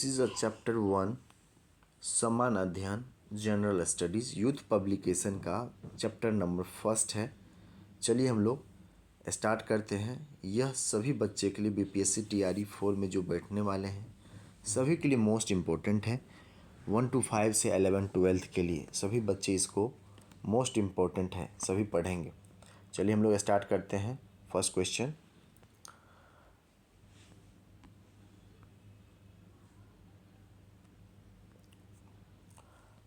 This is a chapter 1 समान अध्ययन general studies youth publication का चैप्टर नंबर फर्स्ट है। चलिए हम लोग स्टार्ट करते हैं। यह सभी बच्चे के लिए बीपीएससी टीआरई 4 में जो बैठने वाले हैं सभी के लिए मोस्ट इम्पोर्टेंट है। 1 to 5 से 11 12th के लिए सभी बच्चे इसको मोस्ट इम्पोर्टेंट है, सभी पढ़ेंगे। चलिए हम लोग स्टार्ट करते हैं। फर्स्ट क्वेश्चन,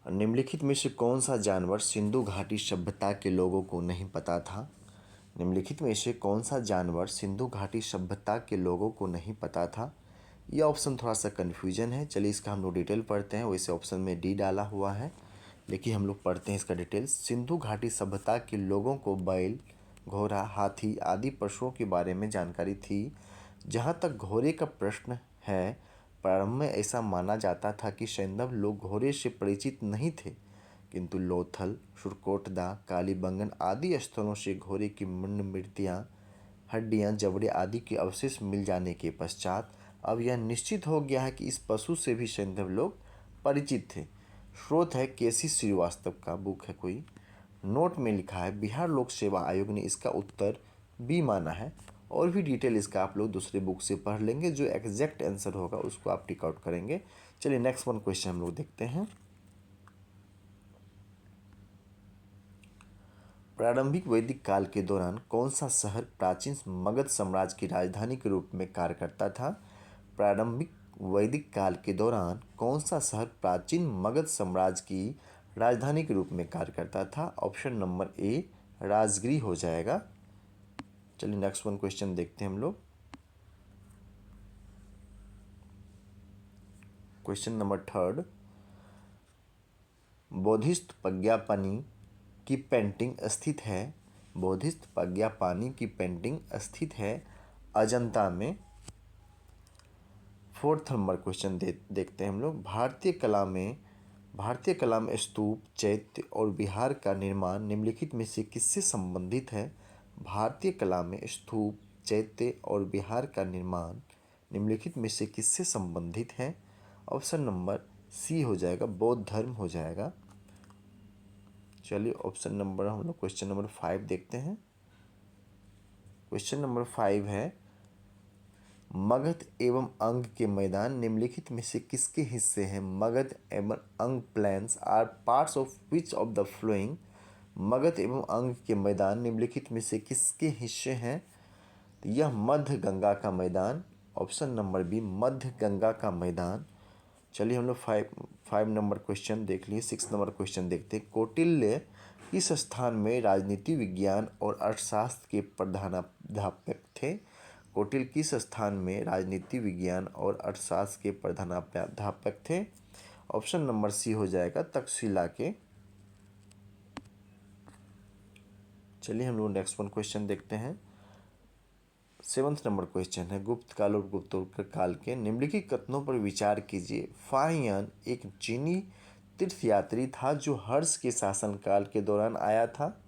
निम्नलिखित में से कौन सा जानवर सिंधु घाटी सभ्यता के लोगों को नहीं पता था? निम्नलिखित में से कौन सा जानवर सिंधु घाटी सभ्यता के लोगों को नहीं पता था? यह ऑप्शन थोड़ा सा कन्फ्यूजन है। चलिए इसका हम लोग डिटेल पढ़ते हैं। वैसे ऑप्शन में डी डाला हुआ है, लेकिन हम लोग पढ़ते हैं इसका डिटेल्स। सिंधु घाटी सभ्यता के लोगों को बैल, घोड़ा, हाथी आदि पशुओं के बारे में जानकारी थी। जहाँ तक घोड़े का प्रश्न है, प्रारंभ में ऐसा माना जाता था कि सैंधव लोग घोड़े से परिचित नहीं थे, किंतु लोथल, सुरकोटदा, कालीबंगन आदि स्थलों से घोड़े की मुंड मूर्तियाँ, हड्डियाँ, जबड़े आदि के अवशेष मिल जाने के पश्चात अब यह निश्चित हो गया है कि इस पशु से भी सैंधव लोग परिचित थे। स्रोत है केसी श्रीवास्तव का बुक है कोई। नोट में लिखा है बिहार लोक सेवा आयोग ने इसका उत्तर बी माना है। और भी डिटेल इसका आप लोग दूसरे बुक से पढ़ लेंगे। जो एग्जैक्ट आंसर होगा उसको आप टिक आउट करेंगे। चलिए नेक्स्ट वन क्वेश्चन हम लोग देखते हैं। प्रारंभिक वैदिक काल के दौरान कौन सा शहर प्राचीन मगध साम्राज्य की राजधानी के रूप में कार्य करता था? प्रारंभिक वैदिक काल के दौरान कौन सा शहर प्राचीन मगध साम्राज्य की राजधानी के रूप में कार्य करता था? ऑप्शन नंबर ए राजगिरी हो जाएगा। चलिए नेक्स्ट वन क्वेश्चन देखते हैं हम लोग। क्वेश्चन नंबर थर्ड, बोधिस्थ प्रज्ञापानी की पेंटिंग स्थित है। बोधिस्थ प्रज्ञापानी की पेंटिंग स्थित है अजंता में। फोर्थ नंबर क्वेश्चन देखते हैं हम लोग। भारतीय कला में स्तूप, चैत्य और विहार का निर्माण निम्नलिखित में से किससे संबंधित है? भारतीय कला में स्तूप, चैत्य और विहार का निर्माण निम्नलिखित में से किससे संबंधित है? ऑप्शन नंबर सी हो जाएगा, बौद्ध धर्म हो जाएगा। चलिए ऑप्शन नंबर हम लोग क्वेश्चन नंबर 5 देखते हैं। क्वेश्चन नंबर 5 है, मगध एवं अंग के मैदान निम्नलिखित में से किसके हिस्से हैं? मगध एवं Anga plains are parts of which of the following? Magadha एवं अंग के मैदान निम्नलिखित में से किसके हिस्से हैं? तो यह मध्य गंगा का मैदान। ऑप्शन नंबर बी मध्य गंगा का मैदान। चलिए हम लोग फाइव नंबर क्वेश्चन देख लिए। 6 नंबर क्वेश्चन देखते हैं। कौटिल्य किस स्थान में राजनीति विज्ञान और अर्थशास्त्र के प्रधानाध्यापक थे? कौटिल्य किस स्थान में राजनीति विज्ञान और अर्थशास्त्र के प्रधानाध्यापक थे? ऑप्शन नंबर सी हो जाएगा, तक्षशिला के। चलिए हम लोग नेक्स्ट वन क्वेश्चन देखते हैं। 7th नंबर क्वेश्चन है, गुप्त काल और गुप्तोत्तर काल के निम्नलिखित कथनों पर विचार कीजिए। फाहियान एक चीनी तीर्थयात्री था जो हर्ष के शासनकाल के दौरान आया था।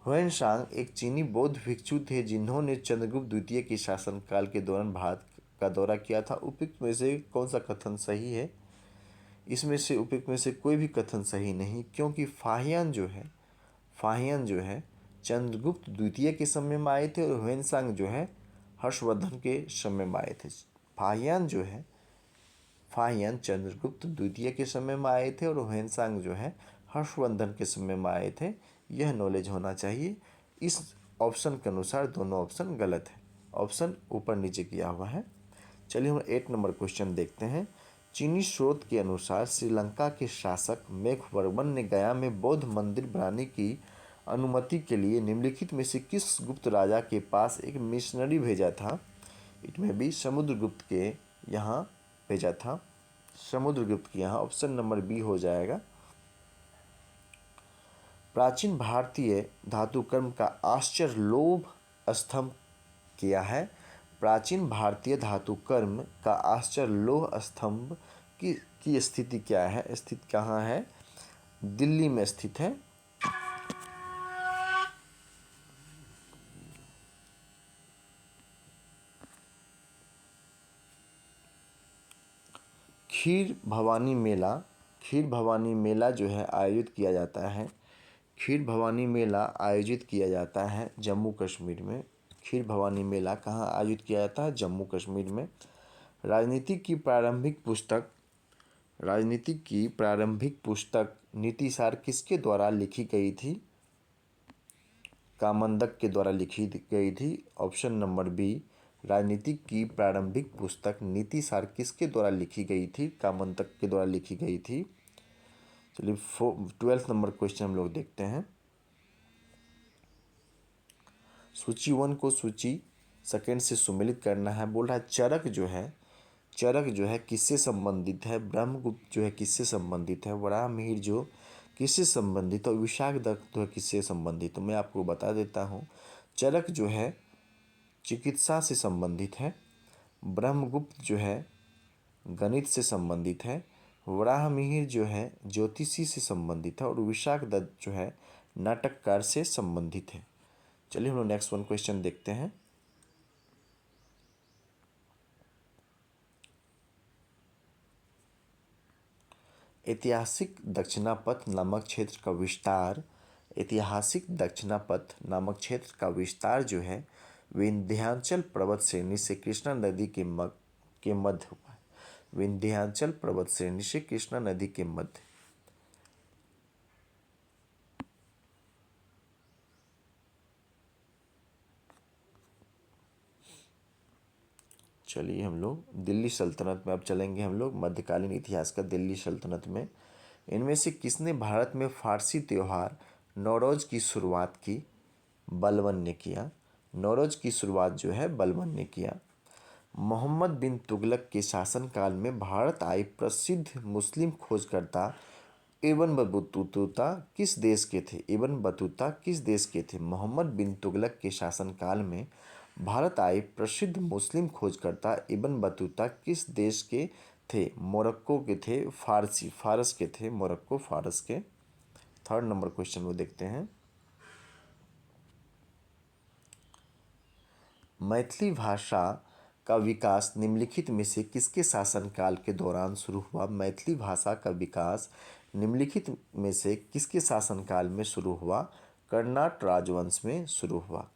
हुएनसांग एक चीनी बौद्ध भिक्षु थे जिन्होंने चंद्रगुप्त द्वितीय के शासनकाल के दौरान भारत का दौरा किया था। उपयुक्त में से कौन सा कथन सही है? इसमें से उपयुक्त में से कोई भी कथन सही नहीं, क्योंकि फाहियान जो है चंद्रगुप्त द्वितीय के समय में आए थे और हुएनसांग जो है हर्षवर्धन के समय में आए थे। फाहियान चंद्रगुप्त द्वितीय के समय में आए थे और हुएनसांग जो है हर्षवर्धन के समय में आए थे। यह नॉलेज होना चाहिए। इस ऑप्शन के अनुसार दोनों ऑप्शन गलत है। ऑप्शन ऊपर नीचे किया हुआ है। चलिए हम 8 नंबर क्वेश्चन देखते हैं। चीनी स्रोत के अनुसार श्रीलंका के शासक मेघवर्मन ने गया में बौद्ध मंदिर बनाने की अनुमति के लिए निम्नलिखित में से किस गुप्त राजा के पास एक मिशनरी भेजा था? इट में भी समुद्रगुप्त के यहाँ भेजा था। समुद्रगुप्त के यहाँ। ऑप्शन नंबर बी हो जाएगा। प्राचीन भारतीय धातुकर्म का आश्चर्यलोभ स्तंभ किया है। प्राचीन भारतीय धातुकर्म का आश्चर्यलोह स्तंभ की स्थिति क्या है? स्थित कहाँ है? दिल्ली में स्थित है। खीर भवानी मेला जो है आयोजित किया जाता है। खीर भवानी मेला आयोजित किया जाता है जम्मू कश्मीर में। खीर भवानी मेला कहाँ आयोजित किया जाता है? जम्मू कश्मीर में। राजनीति की प्रारंभिक पुस्तक नीतिसार किसके द्वारा लिखी गई थी? कामंदक के द्वारा लिखी गई थी। ऑप्शन नंबर बी, राजनीति की प्रारंभिक पुस्तक नीतिसार किसके द्वारा लिखी गई थी? कामंदक के द्वारा लिखी गई थी। चलिए 12th नंबर क्वेश्चन हम लोग देखते हैं। सूची 1 को सूची सेकंड से सुमेलित करना है। बोल रहा है चरक जो है किससे संबंधित है? ब्रह्मगुप्त जो है किससे संबंधित है? वराहमिहिर जो किससे संबंधित है? और विशाखदत्त जो है किससे संबंधित? तो मैं आपको बता देता हूँ। चरक जो है चिकित्सा से संबंधित है। ब्रह्मगुप्त जो है गणित से संबंधित है। वराहमिहिर जो है ज्योतिषी से संबंधित है। और विशाखदत्त जो है नाटककार से संबंधित है। चलिए हम लोग नेक्स्ट वन क्वेश्चन देखते हैं। ऐतिहासिक दक्षिणापथ नामक क्षेत्र का विस्तार जो है विंध्याचल पर्वत श्रेणी से कृष्णा नदी के मध्य हुआ है। विंध्याचल पर्वत श्रेणी से कृष्णा नदी के मध्य। चलिए हम लोग दिल्ली सल्तनत में अब चलेंगे। हम लोग मध्यकालीन इतिहास का दिल्ली सल्तनत में इनमें से किसने भारत में फारसी त्यौहार नौरोज की शुरुआत की? बलबन ने किया। नौरोज की शुरुआत जो है बलबन ने किया। मोहम्मद बिन तुगलक के शासनकाल में भारत आए प्रसिद्ध मुस्लिम खोजकर्ता इब्न बतूता किस देश के थे? इब्न बतूता किस देश के थे? मोहम्मद बिन तुगलक के शासनकाल में भारत आए प्रसिद्ध मुस्लिम खोजकर्ता इब्न बतूता किस देश के थे? मोरक्को के थे। फारस के थे। मोरक्को फारस के। थर्ड नंबर क्वेश्चन वो देखते हैं। मैथिली भाषा का विकास निम्नलिखित में से किसके शासनकाल के दौरान शुरू हुआ? मैथिली भाषा का विकास निम्नलिखित में से किसके शासनकाल में शुरू हुआ? कर्नाट राजवंश में शुरू हुआ।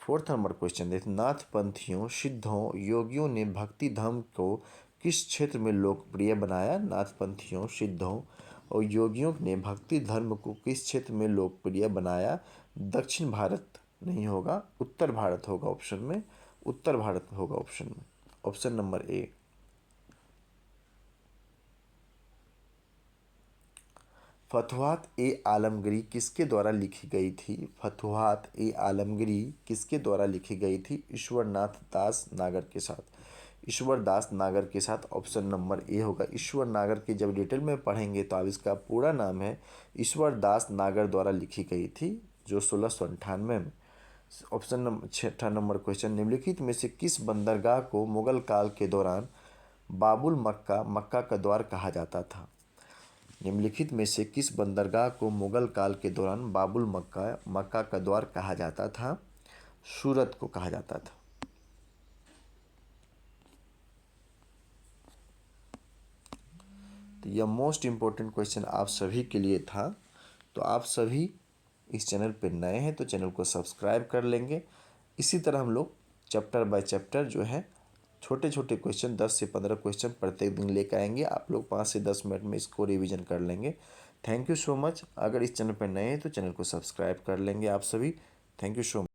फोर्थ नंबर क्वेश्चन देखते हैं। नाथपंथियों, सिद्धों, योगियों ने भक्ति धर्म को किस क्षेत्र में लोकप्रिय बनाया? नाथपंथियों, सिद्धों और योगियों ने भक्ति धर्म को किस क्षेत्र में लोकप्रिय बनाया? दक्षिण भारत नहीं होगा, उत्तर भारत होगा ऑप्शन में। उत्तर भारत होगा ऑप्शन में। Option number A. Fatuhat e Alamgiri किसके द्वारा लिखी गई थी? फतुहात ए आलमगीरी किसके द्वारा लिखी गई थी? ईश्वरनाथ दास नागर के साथ। ईश्वर दास नागर के साथ। ऑप्शन नंबर ए होगा। ईश्वर नागर की जब डिटेल में पढ़ेंगे तो अब इसका पूरा नाम है ईश्वर दास नागर द्वारा लिखी गई थी, जो 1698 में। Option number 6 number question. निम्नलिखित में से किस बंदरगाह को मुगल काल के दौरान बाबुल मक्का का द्वार कहा जाता था? निम्नलिखित में से किस बंदरगाह को मुगल काल के दौरान बाबुल मक्का का द्वार कहा जाता था? सूरत को कहा जाता था। तो यह मोस्ट इम्पोर्टेंट क्वेश्चन आप सभी के लिए था। तो आप सभी इस चैनल पर नए हैं तो चैनल को सब्सक्राइब कर लेंगे। इसी तरह हम लोग चैप्टर बाय चैप्टर जो है छोटे छोटे क्वेश्चन 10 से 15 क्वेश्चन प्रत्येक दिन लेकर आएंगे। आप लोग 5 से 10 मिनट में इसको रिवीजन कर लेंगे। Thank you so much. अगर इस चैनल पर नए हैं तो चैनल को सब्सक्राइब कर लेंगे आप सभी। Thank you so much.